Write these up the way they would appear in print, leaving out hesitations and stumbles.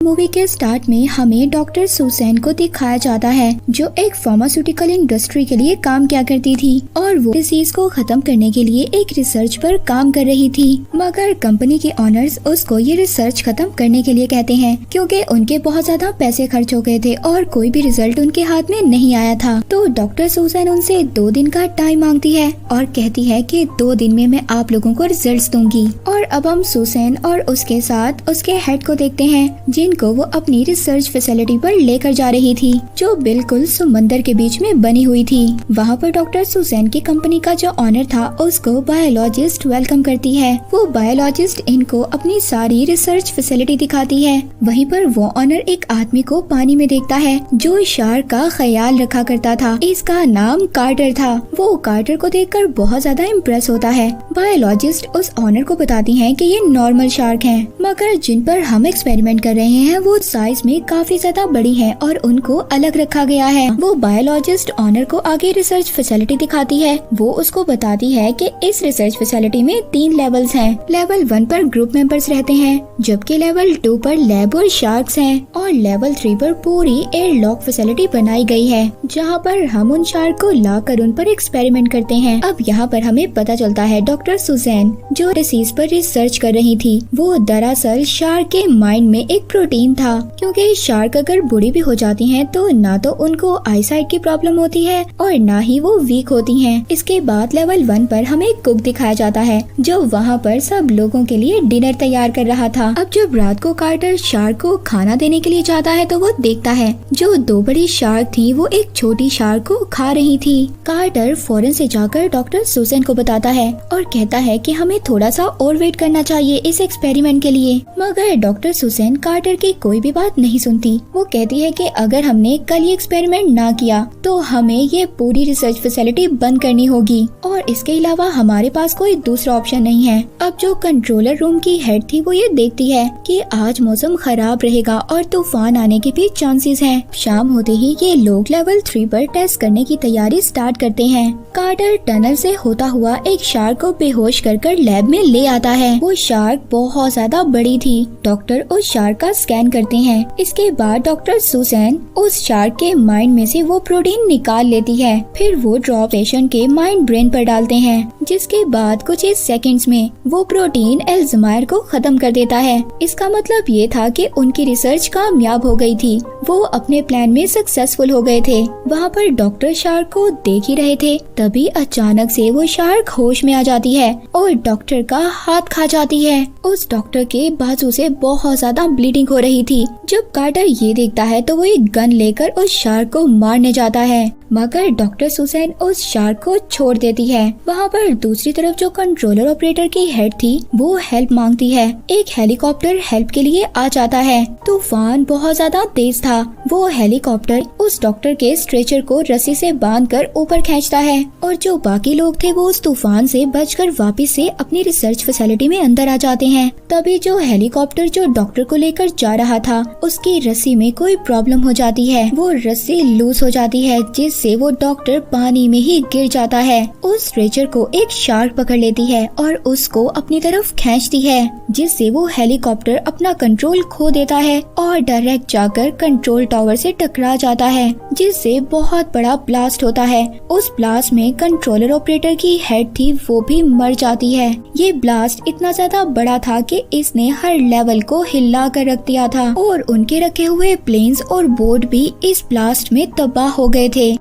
Movie के start में हमें डॉक्टर सुसैन को दिखाया जाता है जो एक फार्मास्यूटिकल इंडस्ट्री के लिए काम किया करती थी और वो डिजीज को खत्म करने के लिए एक रिसर्च पर काम कर रही थी। मगर कंपनी के ऑनर्स उसको ये रिसर्च खत्म करने के लिए कहते हैं क्योंकि उनके बहुत ज्यादा पैसे खर्च हो गए थे और कोई भी रिजल्ट उनके हाथ में नहीं आया था। तो डॉक्टर सुसैन उनसे 2 दिन का टाइम मांगती है और कहती है कि 2 दिन में मैं आप लोगों को रिजल्ट्स दूंगी। और अब हम सुसैन और उसके साथ उसके हेड को देखते हैं जिनको वो अपनी रिसर्च फैसिलिटी पर लेकर जा रही थी जो बिल्कुल समंदर के बीच में बनी हुई थी। वहाँ पर डॉक्टर सुसैन की कंपनी का जो ऑनर था उसको बायोलॉजिस्ट वेलकम करती है। वो बायोलॉजिस्ट इनको अपनी सारी रिसर्च फैसिलिटी दिखाती है। वहीं पर वो ऑनर एक आदमी को पानी में देखता है जो शार्क का ख्याल रखा करता था। इसका नाम कार्टर था। वो कार्टर को देखकर बहुत ज्यादा इम्प्रेस होता है। बायोलॉजिस्ट उस ऑनर को बताती है कि ये नॉर्मल शार्क हैं, मगर जिन पर हम एक्सपेरिमेंट कर रहे हैं वो साइज में काफी ज्यादा बड़ी है और उनको अलग रखा गया है। वो बायोलॉजिस्ट ऑनर को आगे रिसर्च फैसिलिटी दिखाती है। वो उसको बताती है कि इस रिसर्च फैसिलिटी में 3 लेवल्स हैं। लेवल 1 पर ग्रुप मेंबर्स रहते हैं, जबकि लेवल 2 पर लैब और शार्क्स हैं और लेवल 3 पर पूरी एयरलॉक फैसिलिटी बनाई गई है जहाँ पर हम उन शार्क को लाकर उन पर एक्सपेरिमेंट करते हैं। अब यहाँ पर हमें पता चलता है डॉक्टर सुसैन जो डिसीज पर रिसर्च कर रही थी वो दरअसल शार्क के माइंड में एक प्रोटीन था, क्योंकि शार्क अगर बूढ़ी भी हो जाती हैं तो ना तो उनको आईसाइट की प्रॉब्लम होती है और ना ही वो वीक होती हैं। इसके बाद लेवल 1 पर हमें कुक दिखाया जाता है जो वहाँ पर सब लोगों के लिए डिनर तैयार कर रहा था। अब जब रात को कार्टर शार्क को खाना देने के लिए जाता है तो वो देखता है जो 2 बड़ी शार्क थी वो एक छोटी शार्क को खा रही थी। कार्टर फौरन से जाकर डॉक्टर सुसैन को बताता है और कहता है कि हमें थोड़ा सा और वेट करना चाहिए इस एक्सपेरिमेंट के लिए, मगर डॉक्टर सुसैन कार्टर की कोई भी बात नहीं सुनती। वो कहती है कि अगर हमने कल ये एक्सपेरिमेंट ना किया तो हमें ये पूरी रिसर्च फैसिलिटी बंद करनी होगी और इसके अलावा हमारे पास कोई दूसरा ऑप्शन नहीं है। अब जो कंट्रोलर रूम की हेड थी वो ये देखती है कि आज मौसम खराब रहेगा और तूफान आने के भी चांसेस हैं। शाम होते ही ये लोग लेवल 3 पर टेस्ट करने की तैयारी स्टार्ट करते हैं। कार्टर टनल से होता हुआ एक शार्क को बेहोश कर लैब में ले आता है। वो शार्क बहुत ज्यादा बड़ी थी। डॉक्टर उस शार्क का स्कैन करते हैं। इसके बाद डॉक्टर सुसैन उस शार्क के माइंड में से वो प्रोटीन निकाल लेती है। फिर वो ड्रॉप पेशेंट के माइंड ब्रेन पर डालते हैं, जिसके बाद कुछ ही सेकंड्स में वो प्रोटीन अल्जाइमर को खत्म कर देता है। इसका मतलब ये था कि उनकी रिसर्च कामयाब हो गई थी। वो अपने प्लान में सक्सेसफुल हो गए थे। वहाँ पर डॉक्टर शार्क को देख ही रहे थे, तभी अचानक से वो शार्क होश में आ जाती है और डॉक्टर का हाथ खा जाती है। उस डॉक्टर के बाजू से बहुत ज्यादा ब्लीडिंग हो रही थी। जब कार्टर ये देखता है तो वो एक गन लेकर उस शार्क को मारने जाता है, मगर डॉक्टर सुसैन उस शार्क को छोड़ देती है। वहाँ पर दूसरी तरफ जो कंट्रोलर ऑपरेटर की हेड थी वो हेल्प मांगती है। एक हेलीकॉप्टर हेल्प के लिए आ जाता है। तूफान बहुत ज्यादा तेज था। वो हेलीकॉप्टर उस डॉक्टर के स्ट्रेचर को रस्सी से बांधकर ऊपर खींचता है और जो बाकी लोग थे वो उस तूफान से बचकर वापस से अपनी रिसर्च फैसिलिटी में अंदर आ जाते हैं। तभी जो हेलीकॉप्टर जो डॉक्टर को लेकर जा रहा था उसकी रस्सी में कोई प्रॉब्लम हो जाती है। वो रस्सी लूज हो जाती है जिससे वो डॉक्टर पानी में ही गिर जाता है। उस स्ट्रेचर को एक शार्क पकड़ लेती है और उसको अपनी तरफ खींचती है, जिससे वो हेलीकॉप्टर अपना कंट्रोल खो देता है और डायरेक्ट जाकर कंट्रोल टावर से टकरा जाता है, जिससे बहुत बड़ा ब्लास्ट होता है। उस ब्लास्ट में कंट्रोलर ऑपरेटर की हेड थी वो भी मर जाती है। ये ब्लास्ट इतना ज्यादा बड़ा था कि इसने हर लेवल को हिला कर रख दिया था और उनके रखे हुए प्लेन्स और बोट भी इस ब्लास्ट में तबाह हो गए थे।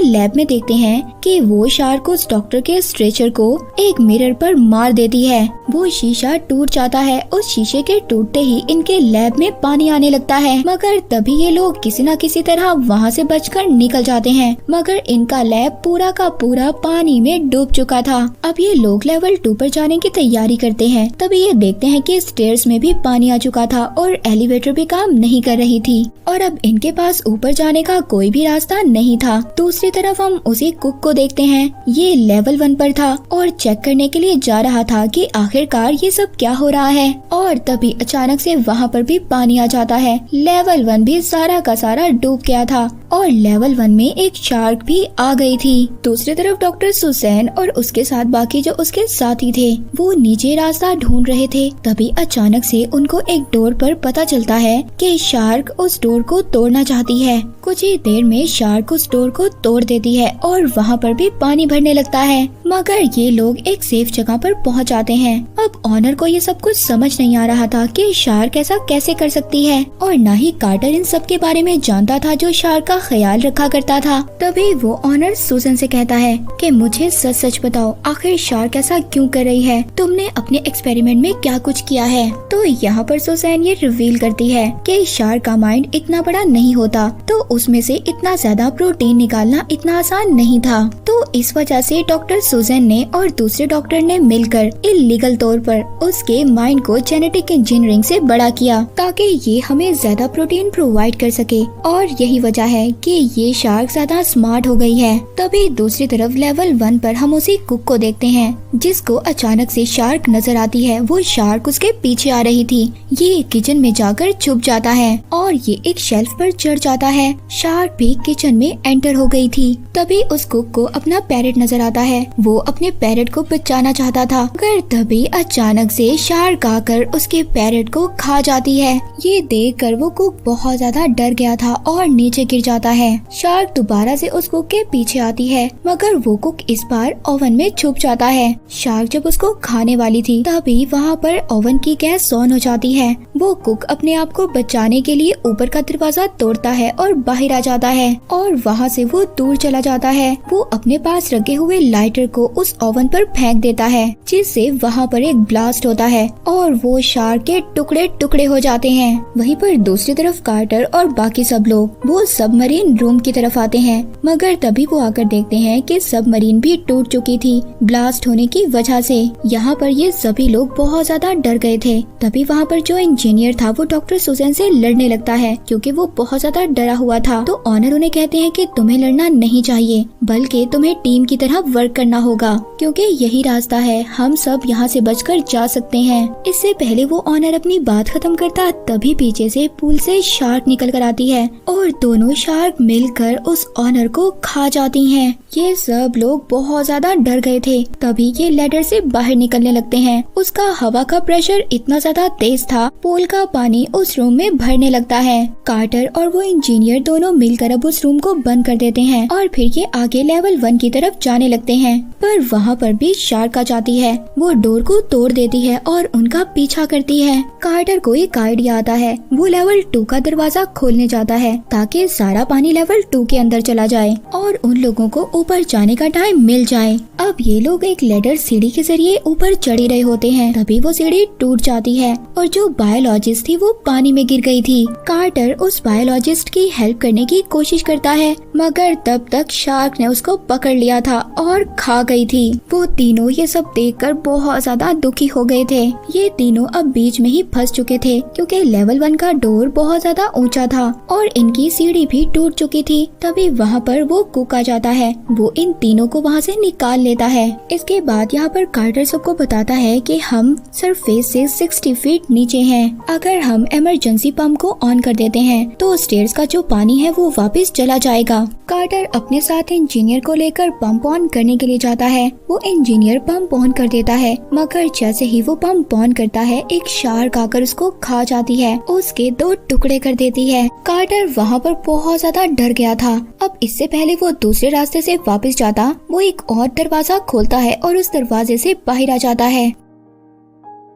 लैब में देखते हैं कि वो शार्क उस डॉक्टर के स्ट्रेचर को एक मिरर पर मार देती है। वो शीशा टूट जाता है। उस शीशे के टूटते ही इनके लैब में पानी आने लगता है, मगर तभी ये लोग किसी न किसी तरह वहाँ से बचकर निकल जाते हैं। मगर इनका लैब पूरा का पूरा पानी में डूब चुका था। अब ये लोग लेवल 2 पर जाने की तैयारी करते हैं। तभी ये देखते हैं कि स्टेयर्स में भी पानी आ चुका था और एलिवेटर भी काम नहीं कर रही थी और अब इनके पास ऊपर जाने का कोई भी रास्ता नहीं था। दूसरी तरफ हम उसी कुक को देखते हैं। ये लेवल 1 पर था और चेक करने के लिए जा रहा था कि आखिरकार ये सब क्या हो रहा है और तभी अचानक से वहाँ पर भी पानी आ जाता है। लेवल 1 भी सारा का सारा डूब गया था और लेवल 1 में एक शार्क भी आ गई थी। दूसरी तरफ डॉक्टर सुसैन और उसके साथ बाकी जो उसके साथी थे वो नीचे रास्ता ढूंढ रहे थे। तभी अचानक से उनको एक डोर पर पता चलता है कि शार्क उस डोर को तोड़ना चाहती है। कुछ ही देर में शार्क उस डोर को तोड़ देती है और वहाँ पर भी पानी भरने लगता है। मगर ये लोग एक सेफ जगह पर पहुँच जाते हैं। अब ऑनर को ये सब कुछ समझ नहीं आ रहा था कि शार्क ऐसा कैसे कर सकती है और न ही कार्टर इन सब के बारे में जानता था जो शार्क का ख्याल रखा करता था। तभी वो ऑनर सुसन से कहता है कि मुझे सच सच बताओ, आखिर शार्क ऐसा क्यों कर रही है? तुमने अपने एक्सपेरिमेंट में क्या कुछ किया है? तो यहाँ पर सुसन ये रिवील करती है कि शार्क का माइंड इतना बड़ा नहीं होता, तो उसमें से इतना ज्यादा प्रोटीन निकालना इतना आसान नहीं था। तो इस वजह से डॉक्टर सुसन ने और दूसरे डॉक्टर ने मिलकर इलीगल तौर पर उसके माइंड को जेनेटिक इंजीनियरिंग से बड़ा किया ताकि ये हमें ज्यादा प्रोटीन प्रोवाइड कर सके, और यही वजह है कि ये शार्क ज्यादा स्मार्ट हो गई है। तभी दूसरी तरफ लेवल 1 पर हम उसी कुक को देखते हैं जिसको अचानक से शार्क नजर आती है। वो शार्क उसके पीछे आ रही थी। ये किचन में जाकर छुप जाता है और ये एक शेल्फ पर चढ़ जाता है। शार्क भी किचन में एंटर हो गई थी। तभी उस कुक को अपना पैरेट नजर आता है। वो अपने पैरेट को बचाना चाहता था, मगर तभी अचानक से शार्क आकर उसके पैरेट को खा जाती है। ये देखकर वो कुक बहुत ज्यादा डर गया था और नीचे गिर जाता है। शार्क दोबारा से उस कुक के पीछे आती है, मगर वो कुक इस बार ओवन में छुप जाता है। शार्क जब उसको खाने वाली थी तभी वहाँ पर ओवन की गैस ऑन हो जाती है। वो कुक अपने आप को बचाने के लिए ऊपर का दरवाजा तोड़ता है और बाहर आ जाता है और वहाँ से वो दूर चला जाता है। वो अपने पास रखे हुए लाइटर को उस ओवन पर फेंक देता है, जिससे वहाँ पर एक ब्लास्ट होता है और वो शार्क के टुकड़े टुकड़े हो जाते हैं। वहीं पर दूसरी तरफ कार्टर और बाकी सब लोग वो सबमरीन रूम की तरफ आते हैं, मगर तभी वो आकर देखते हैं कि सबमरीन भी टूट चुकी थी ब्लास्ट होने की वजह से। यहाँ पर ये सभी लोग बहुत ज्यादा डर गए थे। तभी वहाँ पर जो इंजीनियर था वो डॉक्टर सुसन से लड़ने लगता है क्योंकि वो बहुत ज्यादा डरा हुआ था। तो ऑनर उन्हें कहते हैं कि तुम्हें लड़ना नहीं चाहिए, बल्कि तुम्हें टीम की तरह वर्क करना होगा, क्योंकि यही रास्ता है, हम सब यहाँ से बचकर जा सकते हैं। इससे पहले वो ऑनर अपनी बात खत्म करता तभी पीछे से पूल से शार्क निकल कर आती है और दोनों शार्क मिलकर उस ऑनर को खा जाती हैं। ये सब लोग बहुत ज्यादा डर गए थे। तभी ये लेडर से बाहर निकलने लगते हैं। उसका हवा का प्रेशर इतना ज्यादा तेज था, पूल का पानी उस रूम में भरने लगता है। कार्टर और वो इंजीनियर दोनों मिलकर अब उस रूम को बंद कर देते हैं और फिर ये आगे लेवल 1 की तरफ जाने लगते हैं। पर वहाँ पर भी शार्क आ जाती है। वो डोर को तोड़ देती है और उनका पीछा करती है। कार्टर को एक आइडिया आता है। वो लेवल 2 का दरवाजा खोलने जाता है ताकि सारा पानी लेवल 2 के अंदर चला जाए और उन लोगों को ऊपर जाने का टाइम मिल जाए। अब ये लोग एक लेडर सीढ़ी के जरिए ऊपर चढ़ रहे होते हैं। तभी वो सीढ़ी टूट जाती है और जो बायोलॉजिस्ट थी वो पानी में गिर गई थी। कार्टर उस बायोलॉजिस्ट की हेल्प करने की कोशिश करता है, मगर तब तक शार्क ने उसको पकड़ लिया था और खा गई थी। वो तीनों ये सब देखकर बहुत ज्यादा दुखी हो गए थे। ये तीनों अब बीच में ही फंस चुके थे क्योंकि लेवल 1 का डोर बहुत ज्यादा ऊंचा था और इनकी सीढ़ी भी टूट चुकी थी। तभी वहाँ पर वो कुक आ जाता है। वो इन तीनों को वहाँ से निकाल लेता है। इसके बाद यहाँ पर कार्टर सबको बताता है कि हम सरफेस से 60 फीट नीचे हैं। अगर हम इमरजेंसी पंप को ऑन कर देते हैं तो स्टेयर्स का जो पानी है वो वापस चला जाएगा। कार्टर अपने साथ इंजीनियर को लेकर पंप ऑन करने के लिए जाता है। वो इंजीनियर पंप ऑन कर देता है, मगर जैसे ही वो पंप ऑन करता है एक शार्क आकर उसको खा जाती है, उसके 2 टुकड़े कर देती है। कार्टर वहाँ पर बहुत ज्यादा डर गया था। अब इससे पहले वो दूसरे रास्ते से वापस जाता, वो एक और दरवाजा खोलता है और उस दरवाजे से बाहर आ जाता है।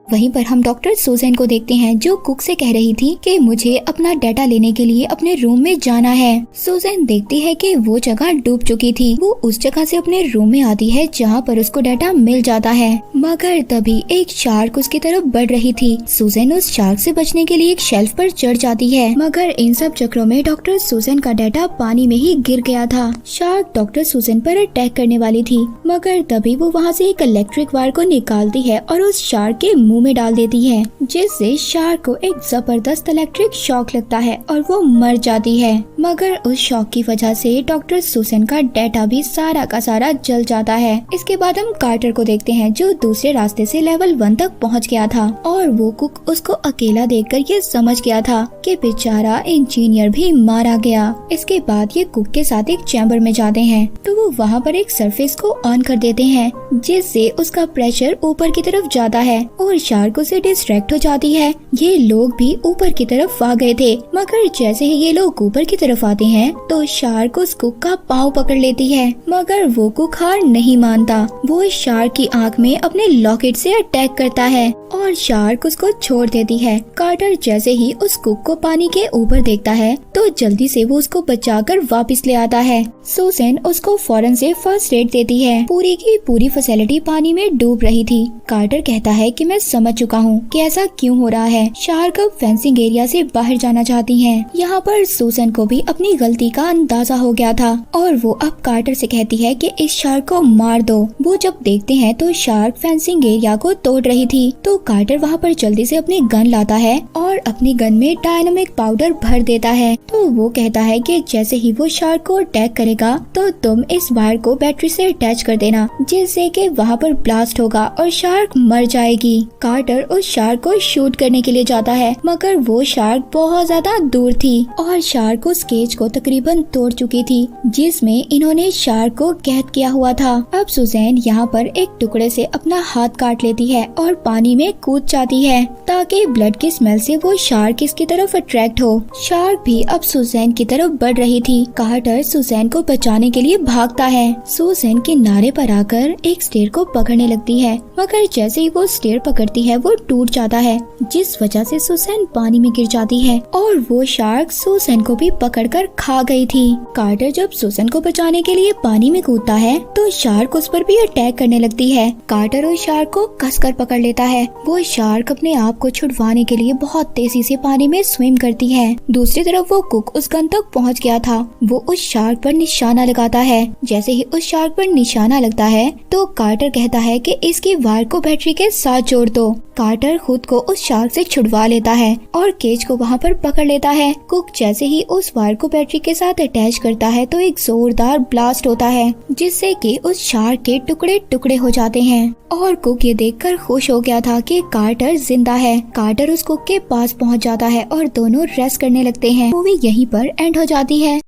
वहीं पर हम डॉक्टर सुसन को देखते हैं जो कुक से कह रही थी कि मुझे अपना डाटा लेने के लिए अपने रूम में जाना है। सुसन देखती है कि वो जगह डूब चुकी थी। वो उस जगह से अपने रूम में आती है जहाँ पर उसको डाटा मिल जाता है, मगर तभी एक शार्क उसकी तरफ बढ़ रही थी। सुसन उस शार्क से बचने के लिए एक शेल्फ पर चढ़ जाती है, मगर इन सब चक्रों में डॉक्टर सुसन का डाटा पानी में ही गिर गया था। शार्क डॉक्टर सुसन पर अटैक करने वाली थी, मगर तभी वो वहाँ से एक इलेक्ट्रिक वायर को निकालती है और उस शार्क के मुंह में डाल देती है, जिससे शार्क को एक जबरदस्त इलेक्ट्रिक शॉक लगता है और वो मर जाती है। मगर उस शॉक की वजह से डॉक्टर सुसैन का डेटा भी सारा का सारा जल जाता है। इसके बाद हम कार्टर को देखते हैं जो दूसरे रास्ते से लेवल 1 तक पहुंच गया था और वो कुक उसको अकेला देखकर ये समझ गया था कि बेचारा इंजीनियर भी मारा गया। इसके बाद ये कुक के साथ एक चैम्बर में जाते हैं तो वो वहाँ पर एक सरफेस को ऑन कर देते हैं जिससे उसका प्रेशर ऊपर की तरफ जाता है और शार्क उसे डिस्ट्रैक्ट हो जाती है। ये लोग भी ऊपर की तरफ आ गए थे मगर जैसे ही ये लोग ऊपर की तरफ आते हैं तो शार्क उस कुक का पाँव पकड़ लेती है मगर वो कुक हार नहीं मानता। वो शार्क की आंख में अपने लॉकेट से अटैक करता है और शार्क उसको छोड़ देती है। कार्टर जैसे ही उस कुक को पानी के ऊपर देखता है तो जल्दी से वो उसको बचाकर वापस ले आता है। सुसैन उसको फौरन से फर्स्ट एड देती है। पूरी की पूरी फैसिलिटी पानी में डूब रही थी। कार्टर कहता है कि मैं समझ चुका हूँ कि ऐसा क्यों हो रहा है। शार्क अब फेंसिंग एरिया से बाहर जाना चाहती है। यहाँ पर सुसैन को भी अपनी गलती का अंदाजा हो गया था और वो अब कार्टर से कहती है कि इस शार्क को मार दो। वो जब देखते हैं तो शार्क फेंसिंग एरिया को तोड़ रही थी तो कार्टर वहाँ पर जल्दी से अपनी गन लाता है और अपनी गन में डायनामिक पाउडर भर देता है। तो वो कहता है कि जैसे ही वो शार्क को अटैक करेगा तो तुम इस वायर को बैटरी से अटैच कर देना जिससे कि वहाँ पर ब्लास्ट होगा और शार्क मर जाएगी। कार्टर उस शार्क को शूट करने के लिए जाता है मगर वो शार्क बहुत ज्यादा दूर थी और शार्क उस केज को तकरीबन तोड़ चुकी थी जिसमें इन्होंने शार्क को कैद किया हुआ था। अब सुसैन यहाँ पर एक टुकड़े से अपना हाथ काट लेती है और पानी में कूद जाती है ताकि ब्लड की स्मेल से वो शार्क इसकी तरफ अट्रैक्ट हो। शार्क भी अब सुसैन की तरफ बढ़ रही थी। कार्टर सुसैन को बचाने के लिए भागता है। सुसैन किनारे पर आकर एक स्टेयर को पकड़ने लगती है मगर जैसे ही वो स्टेयर पकड़ती है वो टूट जाता है जिस वजह से सुसैन पानी में गिर जाती है और वो शार्क सुसैन को भी पकड़कर खा गई थी। कार्टर जब सुसैन को बचाने के लिए पानी में कूदता है तो शार्क उस पर भी अटैक करने लगती है। कार्टर उस शार्क को कसकर पकड़ लेता है। वो शार्क अपने आप को छुड़वाने के लिए बहुत तेजी से पानी में स्विम करती है। दूसरी तरफ वो कुक उस गन तक पहुंच गया था। वो उस शार्क पर निशाना लगाता है। जैसे ही उस शार्क पर निशाना लगता है तो कार्टर कहता है कि इसकी वायर को बैटरी के साथ जोड़ दो। कार्टर खुद को उस शार्क से छुड़वा लेता है और केज को वहाँ पर पकड़ लेता है। कुक जैसे ही उस वायर को बैटरी के साथ अटैच करता है तो एक जोरदार ब्लास्ट होता है जिससे कि उस शार्क के टुकड़े टुकड़े हो जाते हैं और कुक ये देखकर खुश हो गया था कि कार्टर जिंदा है। कार्टर उस कुक के पास पहुँच जाता है और दोनों रेस्ट करने लगते हैं। मूवी यहीं पर एंड हो जाती है।